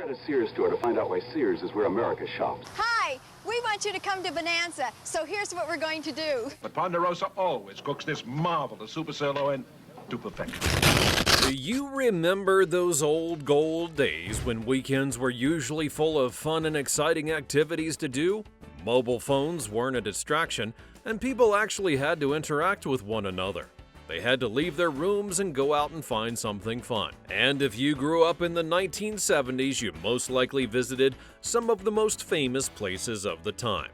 at a Sears store to find out why Sears is where America shops. Hi, we want you to come to Bonanza, so here's what we're going to do. But Ponderosa always cooks this marvelous super sirloin to perfection. Do you remember those old gold days when weekends were usually full of fun and exciting activities to do? Mobile phones weren't a distraction, and people actually had to interact with one another. They had to leave their rooms and go out and find something fun. And if you grew up in the 1970s, you most likely visited some of the most famous places of the time.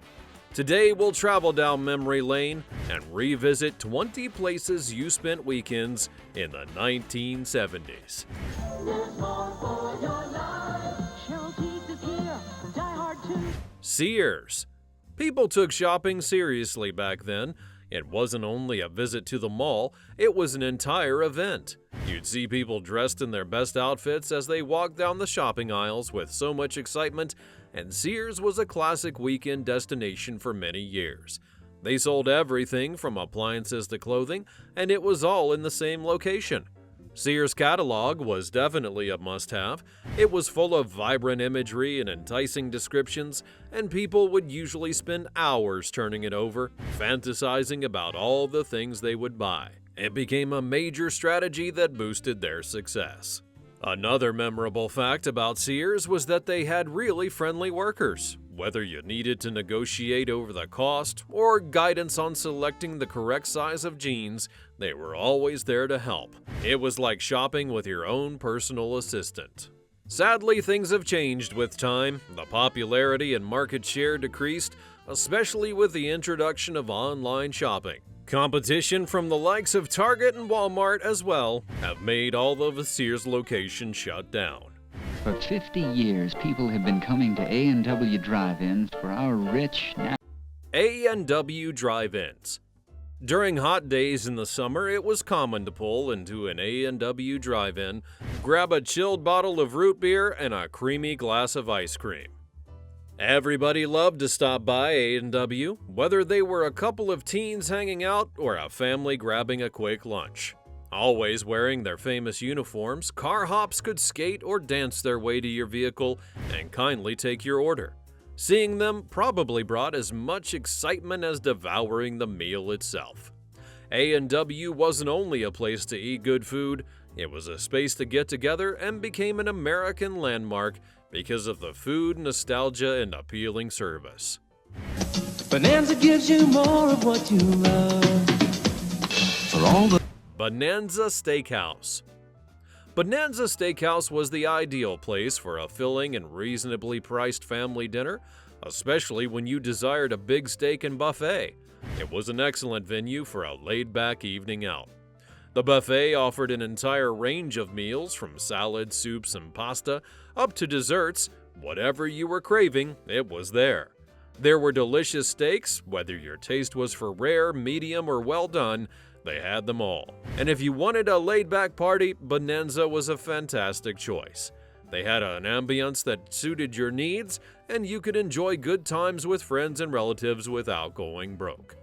Today, we'll travel down memory lane and revisit 20 places you spent weekends in the 1970s. Sears. People took shopping seriously back then. It wasn't only a visit to the mall, it was an entire event. You'd see people dressed in their best outfits as they walked down the shopping aisles with so much excitement, and Sears was a classic weekend destination for many years. They sold everything from appliances to clothing, and it was all in the same location. Sears' catalog was definitely a must-have. It was full of vibrant imagery and enticing descriptions, and people would usually spend hours turning it over, fantasizing about all the things they would buy. It became a major strategy that boosted their success. Another memorable fact about Sears was that they had really friendly workers. Whether you needed to negotiate over the cost or guidance on selecting the correct size of jeans, they were always there to help. It was like shopping with your own personal assistant. Sadly, things have changed with time. The popularity and market share decreased, especially with the introduction of online shopping. Competition from the likes of Target and Walmart as well have made all of the Sears locations shut down. For 50 years, people have been coming to A&W drive-ins for our rich... A&W drive-ins. During hot days in the summer, it was common to pull into an A&W drive-in, grab a chilled bottle of root beer and a creamy glass of ice cream. Everybody loved to stop by A&W, whether they were a couple of teens hanging out or a family grabbing a quick lunch. Always wearing their famous uniforms, car hops could skate or dance their way to your vehicle and kindly take your order. Seeing them probably brought as much excitement as devouring the meal itself. A&W wasn't only a place to eat good food, it was a space to get together and became an American landmark because of the food, nostalgia, and appealing service. Bonanza gives you more of what you love. For all the Bonanza Steakhouse. Bonanza Steakhouse was the ideal place for a filling and reasonably priced family dinner, especially when you desired a big steak and buffet. It was an excellent venue for a laid-back evening out. The buffet offered an entire range of meals from salads, soups, and pasta up to desserts. Whatever you were craving, it was there. There were delicious steaks, whether your taste was for rare, medium, or well done, they had them all. And if you wanted a laid-back party, Bonanza was a fantastic choice. They had an ambience that suited your needs, and you could enjoy good times with friends and relatives without going broke.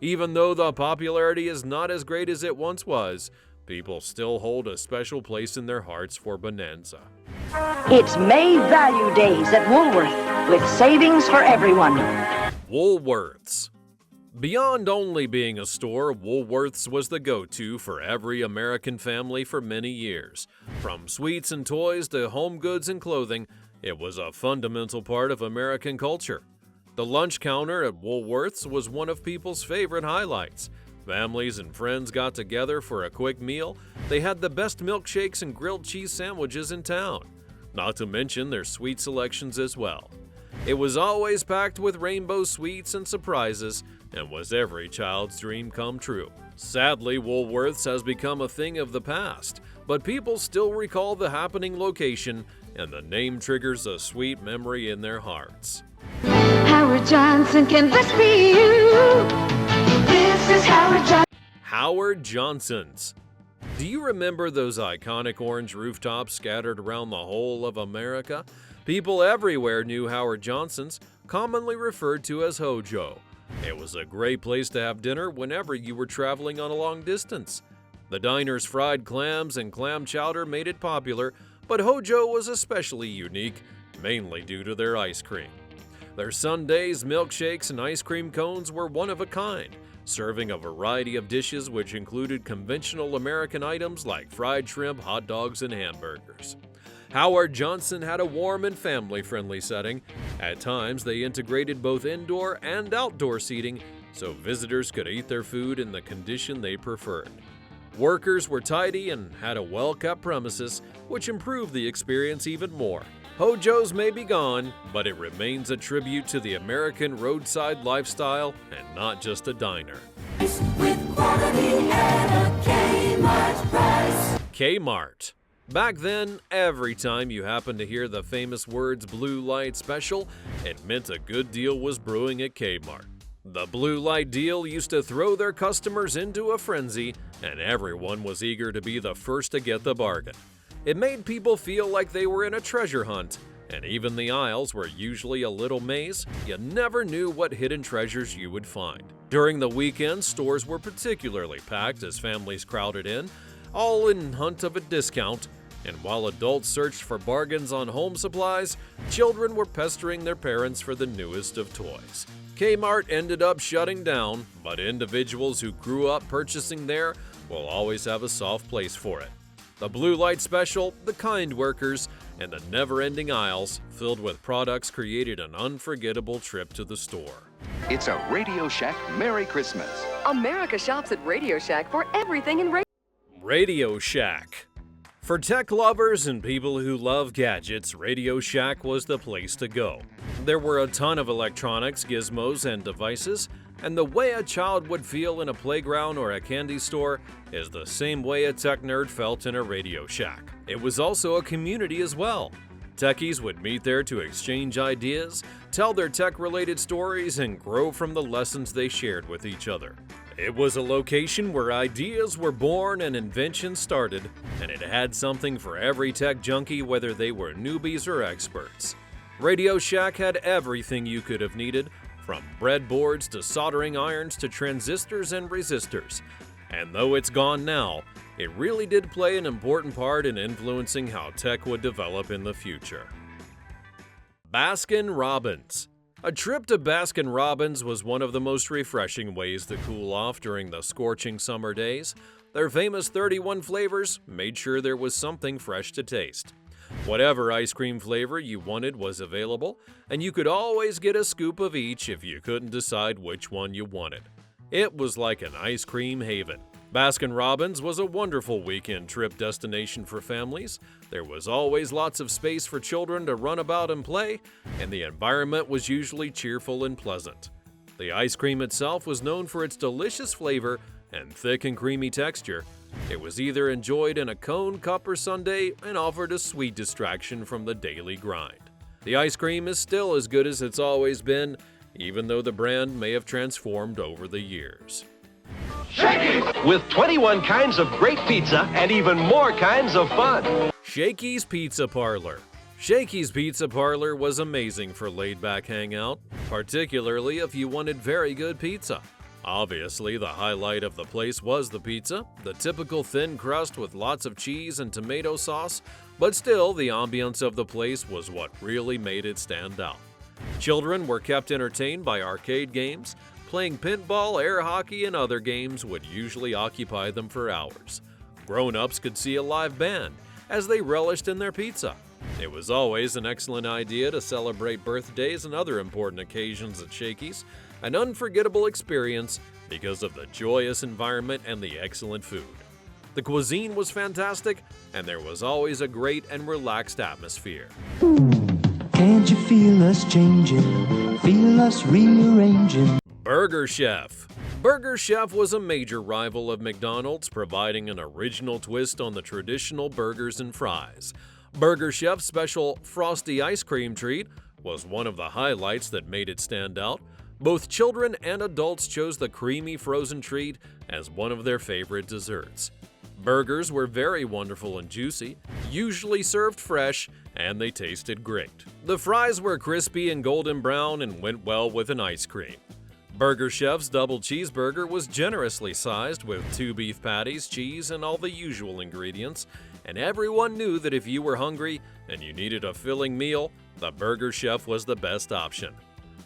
Even though the popularity is not as great as it once was, people still hold a special place in their hearts for Bonanza. It's May Value Days at Woolworths, with savings for everyone. Woolworths. Beyond only being a store, Woolworths was the go-to for every American family for many years. From sweets and toys to home goods and clothing, it was a fundamental part of American culture. The lunch counter at Woolworths was one of people's favorite highlights. Families and friends got together for a quick meal. They had the best milkshakes and grilled cheese sandwiches in town, not to mention their sweet selections as well. It was always packed with rainbow sweets and surprises, and was every child's dream come true. Sadly, Woolworths has become a thing of the past, but people still recall the happening location, and the name triggers a sweet memory in their hearts. Howard Johnson, can this be you? This is Howard Johnson. Howard Johnson's. Do you remember those iconic orange rooftops scattered around the whole of America? People everywhere knew Howard Johnson's, commonly referred to as Hojo. It was a great place to have dinner whenever you were traveling on a long distance. The diner's fried clams and clam chowder made it popular, but Hojo was especially unique, mainly due to their ice cream. Their sundaes, milkshakes, and ice cream cones were one of a kind, serving a variety of dishes which included conventional American items like fried shrimp, hot dogs, and hamburgers. Howard Johnson had a warm and family-friendly setting. At times, they integrated both indoor and outdoor seating so visitors could eat their food in the condition they preferred. Workers were tidy and had a well-kept premises, which improved the experience even more. Hojo's may be gone, but it remains a tribute to the American roadside lifestyle and not just a diner. With quality at a Kmart price. Kmart. Back then, every time you happened to hear the famous words "Blue Light Special," it meant a good deal was brewing at Kmart. The Blue Light deal used to throw their customers into a frenzy, and everyone was eager to be the first to get the bargain. It made people feel like they were in a treasure hunt, and even the aisles were usually a little maze. You never knew what hidden treasures you would find. During the weekend, stores were particularly packed as families crowded in, all in hunt of a discount. And while adults searched for bargains on home supplies, children were pestering their parents for the newest of toys. Kmart ended up shutting down, but individuals who grew up purchasing there will always have a soft place for it. The Blue Light Special, the kind workers, and the never-ending aisles filled with products created an unforgettable trip to the store. It's a Radio Shack Merry Christmas. America shops at Radio Shack for everything in radio. Radio Shack. For tech lovers and people who love gadgets, Radio Shack was the place to go. There were a ton of electronics, gizmos, and devices, and the way a child would feel in a playground or a candy store is the same way a tech nerd felt in a Radio Shack. It was also a community as well. Techies would meet there to exchange ideas, tell their tech-related stories, and grow from the lessons they shared with each other. It was a location where ideas were born and inventions started, and it had something for every tech junkie, whether they were newbies or experts. Radio Shack had everything you could have needed, from breadboards to soldering irons to transistors and resistors. And though it's gone now, it really did play an important part in influencing how tech would develop in the future. Baskin Robbins. A trip to Baskin Robbins was one of the most refreshing ways to cool off during the scorching summer days. Their famous 31 flavors made sure there was something fresh to taste. Whatever ice cream flavor you wanted was available, and you could always get a scoop of each if you couldn't decide which one you wanted. It was like an ice cream haven. Baskin Robbins was a wonderful weekend trip destination for families. There was always lots of space for children to run about and play, and the environment was usually cheerful and pleasant. The ice cream itself was known for its delicious flavor and thick and creamy texture. It was either enjoyed in a cone, cup, or sundae and offered a sweet distraction from the daily grind. The ice cream is still as good as it's always been, even though the brand may have transformed over the years. Shaky! With 21 kinds of great pizza and even more kinds of fun. Shaky's Pizza Parlor. Shaky's Pizza Parlor was amazing for laid-back hangout, particularly if you wanted very good pizza. Obviously, the highlight of the place was the pizza, the typical thin crust with lots of cheese and tomato sauce, but still, the ambience of the place was what really made it stand out. Children were kept entertained by arcade games. Playing pinball, air hockey, and other games would usually occupy them for hours. Grown-ups could see a live band as they relished in their pizza. It was always an excellent idea to celebrate birthdays and other important occasions at Shaky's, an unforgettable experience because of the joyous environment and the excellent food. The cuisine was fantastic, and there was always a great and relaxed atmosphere. Can't you feel us changing? Feel us rearranging? Burger Chef. Burger Chef was a major rival of McDonald's, providing an original twist on the traditional burgers and fries. Burger Chef's special Frosty ice cream treat was one of the highlights that made it stand out. Both children and adults chose the creamy frozen treat as one of their favorite desserts. Burgers were very wonderful and juicy, usually served fresh, and they tasted great. The fries were crispy and golden brown and went well with an ice cream. Burger Chef's double cheeseburger was generously sized with 2 beef patties, cheese, and all the usual ingredients. and everyone knew that if you were hungry and you needed a filling meal, the Burger Chef was the best option.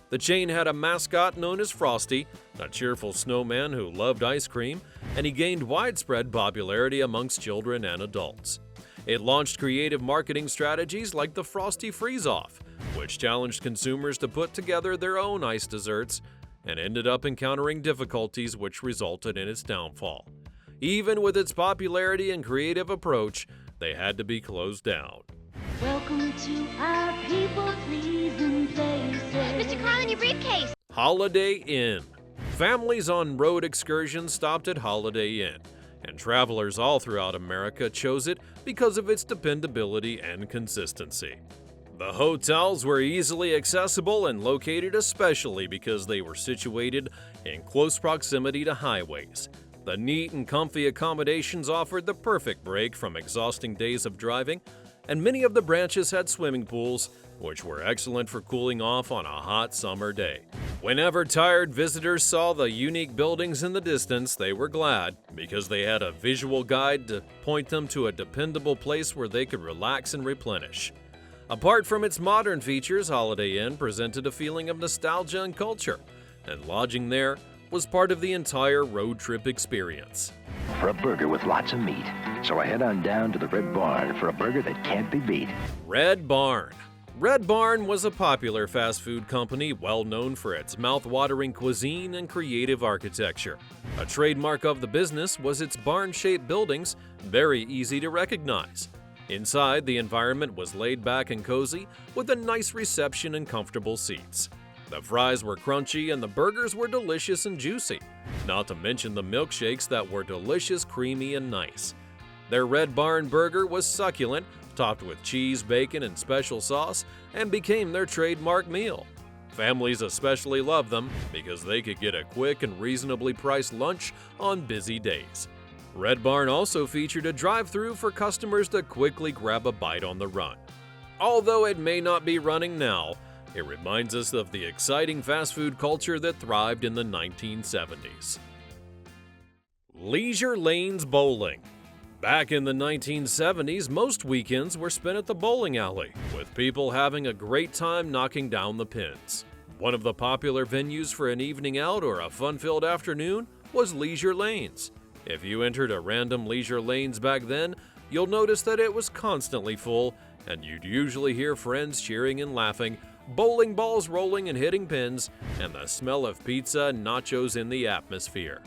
The chain had a mascot known as Frosty, a cheerful snowman who loved ice cream, and he gained widespread popularity amongst children and adults. It launched creative marketing strategies like the Frosty Freeze-Off, which challenged consumers to put together their own ice desserts, and ended up encountering difficulties which resulted in its downfall. Even with its popularity and creative approach, they had to be closed down. Welcome to our people-pleasing places. Mr. Carlin, your briefcase. Holiday Inn. Families on road excursions stopped at Holiday Inn, and travelers all throughout America chose it because of its dependability and consistency. The hotels were easily accessible and located especially because they were situated in close proximity to highways. The neat and comfy accommodations offered the perfect break from exhausting days of driving, and many of the branches had swimming pools, which were excellent for cooling off on a hot summer day. Whenever tired visitors saw the unique buildings in the distance, they were glad because they had a visual guide to point them to a dependable place where they could relax and replenish. Apart from its modern features, Holiday Inn presented a feeling of nostalgia and culture, and lodging there was part of the entire road trip experience. For a burger with lots of meat, so I head on down to the Red Barn for a burger that can't be beat. Red Barn. Red Barn was a popular fast food company well known for its mouth-watering cuisine and creative architecture. A trademark of the business was its barn-shaped buildings, very easy to recognize. Inside, the environment was laid back and cozy, with a nice reception and comfortable seats. The fries were crunchy and the burgers were delicious and juicy, not to mention the milkshakes that were delicious, creamy, and nice. Their Red Barn burger was succulent, topped with cheese, bacon, and special sauce, and became their trademark meal. Families especially loved them because they could get a quick and reasonably priced lunch on busy days. Red Barn also featured a drive-thru for customers to quickly grab a bite on the run. Although it may not be running now, it reminds us of the exciting fast food culture that thrived in the 1970s. Leisure Lanes Bowling. Back in the 1970s, most weekends were spent at the bowling alley, with people having a great time knocking down the pins. One of the popular venues for an evening out or a fun-filled afternoon was Leisure Lanes. If you entered a random Leisure Lanes back then, you'll notice that it was constantly full, and you'd usually hear friends cheering and laughing, bowling balls rolling and hitting pins, and the smell of pizza and nachos in the atmosphere.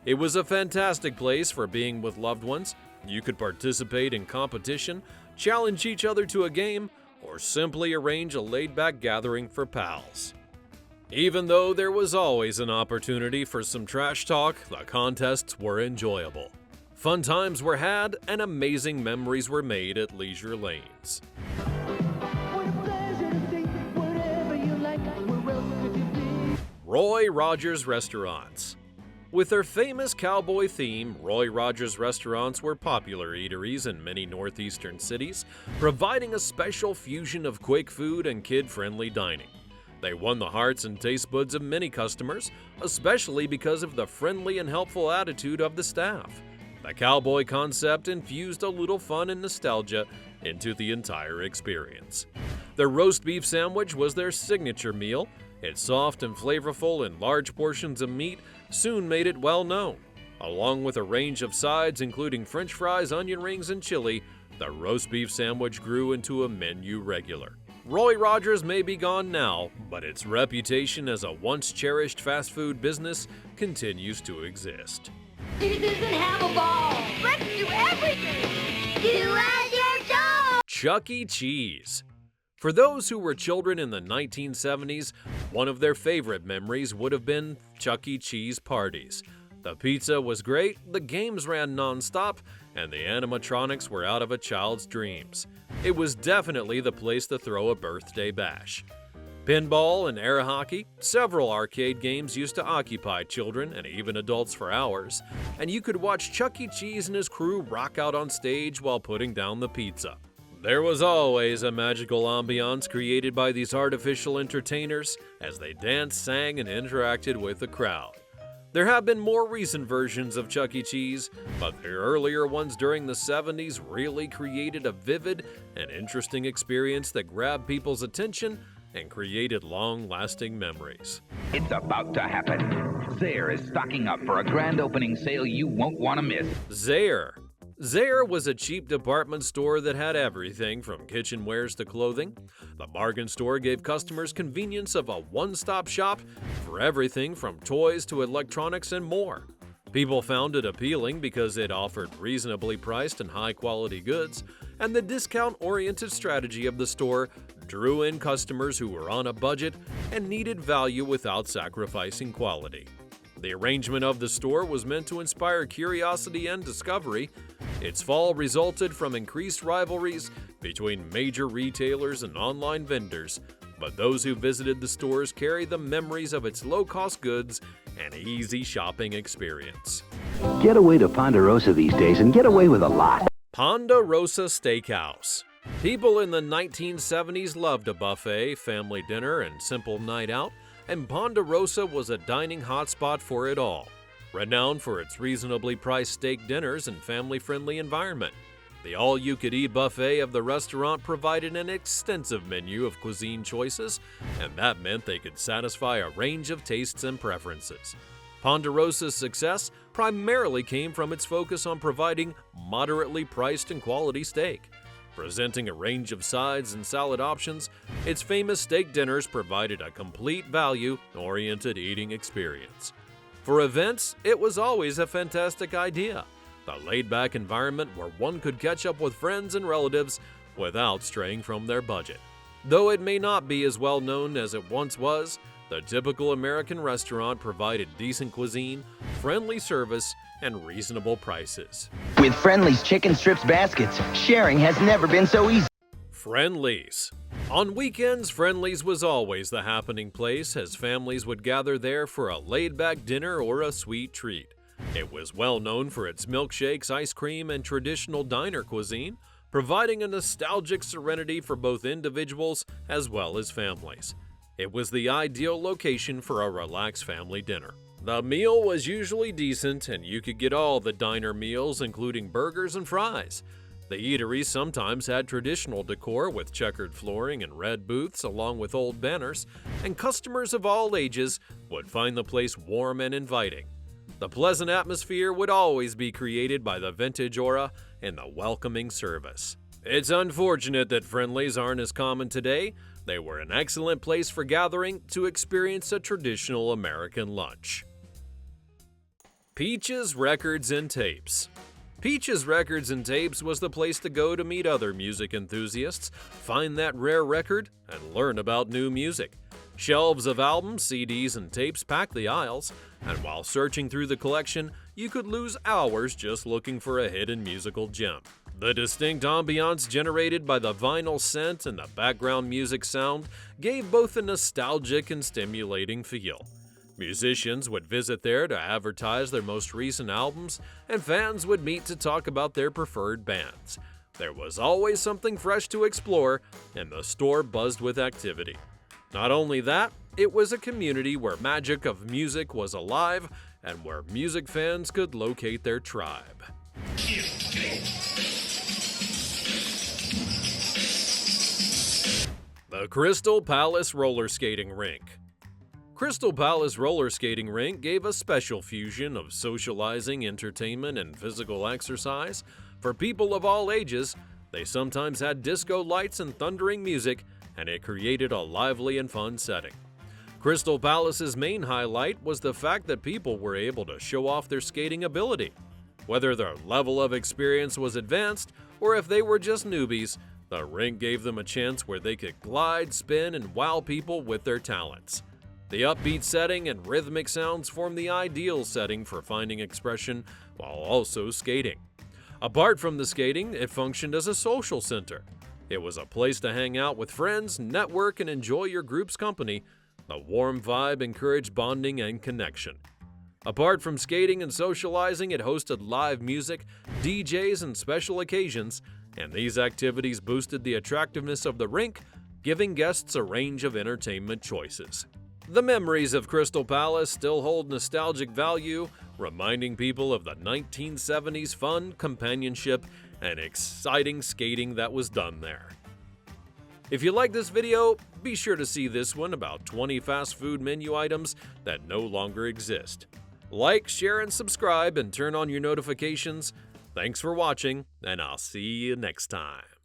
It was a fantastic place for being with loved ones. You could participate in competition, challenge each other to a game, or simply arrange a laid-back gathering for pals. Even though there was always an opportunity for some trash talk, the contests were enjoyable. Fun times were had and amazing memories were made at Leisure Lanes. Roy Rogers Restaurants. With their famous cowboy theme, Roy Rogers restaurants were popular eateries in many northeastern cities, providing a special fusion of quick food and kid-friendly dining. They won the hearts and taste buds of many customers, especially because of the friendly and helpful attitude of the staff. The cowboy concept infused a little fun and nostalgia into the entire experience. Their roast beef sandwich was their signature meal. Its soft and flavorful and large portions of meat soon made it well known. Along with a range of sides including french fries, onion rings, and chili, the roast beef sandwich grew into a menu regular. Roy Rogers may be gone now, but its reputation as a once-cherished fast food business continues to exist. Jesus and have a ball. Let's do everything. Do as you're told. Chuck E. Cheese. For those who were children in the 1970s, one of their favorite memories would have been Chuck E. Cheese parties. The pizza was great, the games ran non-stop, and the animatronics were out of a child's dreams. It was definitely the place to throw a birthday bash. Pinball and air hockey, several arcade games used to occupy children and even adults for hours, and you could watch Chuck E. Cheese and his crew rock out on stage while putting down the pizza. There was always a magical ambiance created by these artificial entertainers as they danced, sang, and interacted with the crowd. There have been more recent versions of Chuck E. Cheese, but the earlier ones during the 70s really created a vivid and interesting experience that grabbed people's attention and created long-lasting memories. It's about to happen. Zayre is stocking up for a grand opening sale you won't want to miss. Zayre. Zayre was a cheap department store that had everything from kitchenwares to clothing. The bargain store gave customers convenience of a one-stop shop for everything from toys to electronics and more. People found it appealing because it offered reasonably priced and high-quality goods, and the discount-oriented strategy of the store drew in customers who were on a budget and needed value without sacrificing quality. The arrangement of the store was meant to inspire curiosity and discovery. Its fall resulted from increased rivalries between major retailers and online vendors, but those who visited the stores carry the memories of its low-cost goods and easy shopping experience. Get away to Ponderosa these days and get away with a lot. Ponderosa Steakhouse. People in the 1970s loved a buffet, family dinner, and simple night out, and Ponderosa was a dining hotspot for it all. Renowned for its reasonably priced steak dinners and family-friendly environment, the all-you-could-eat buffet of the restaurant provided an extensive menu of cuisine choices, and that meant they could satisfy a range of tastes and preferences. Ponderosa's success primarily came from its focus on providing moderately priced and quality steak. Presenting a range of sides and salad options, its famous steak dinners provided a complete value-oriented eating experience. For events, it was always a fantastic idea. The laid-back environment where one could catch up with friends and relatives without straying from their budget. Though it may not be as well known as it once was, the typical American restaurant provided decent cuisine, friendly service, and reasonable prices. With Friendly's chicken strips baskets, sharing has never been so easy. Friendly's. On weekends, Friendly's was always the happening place as families would gather there for a laid-back dinner or a sweet treat. It was well known for its milkshakes, ice cream, and traditional diner cuisine, providing a nostalgic serenity for both individuals as well as families. It was the ideal location for a relaxed family dinner. The meal was usually decent, and you could get all the diner meals, including burgers and fries. The eatery sometimes had traditional decor with checkered flooring and red booths along with old banners, and customers of all ages would find the place warm and inviting. The pleasant atmosphere would always be created by the vintage aura and the welcoming service. It's unfortunate that Friendly's aren't as common today. They were an excellent place for gathering to experience a traditional American lunch. Peaches Records and Tapes. Peaches Records and Tapes was the place to go to meet other music enthusiasts, find that rare record, and learn about new music. Shelves of albums, CDs, and tapes packed the aisles, and while searching through the collection, you could lose hours just looking for a hidden musical gem. The distinct ambiance generated by the vinyl scent and the background music sound gave both a nostalgic and stimulating feel. Musicians would visit there to advertise their most recent albums, and fans would meet to talk about their preferred bands. There was always something fresh to explore, and the store buzzed with activity. Not only that, it was a community where magic of music was alive and where music fans could locate their tribe. The Crystal Palace Roller Skating Rink. Crystal Palace Roller Skating Rink gave a special fusion of socializing, entertainment, and physical exercise. For people of all ages, they sometimes had disco lights and thundering music, and it created a lively and fun setting. Crystal Palace's main highlight was the fact that people were able to show off their skating ability. Whether their level of experience was advanced or if they were just newbies, the rink gave them a chance where they could glide, spin, and wow people with their talents. The upbeat setting and rhythmic sounds formed the ideal setting for finding expression while also skating. Apart from the skating, it functioned as a social center. It was a place to hang out with friends, network, and enjoy your group's company. The warm vibe encouraged bonding and connection. Apart from skating and socializing, it hosted live music, DJs, and special occasions, and these activities boosted the attractiveness of the rink, giving guests a range of entertainment choices. The memories of Crystal Palace still hold nostalgic value, reminding people of the 1970s fun, companionship, and exciting skating that was done there. If you like this video, be sure to see this one about 20 fast food menu items that no longer exist. Like, share, and subscribe, and turn on your notifications. Thanks for watching, and I'll see you next time.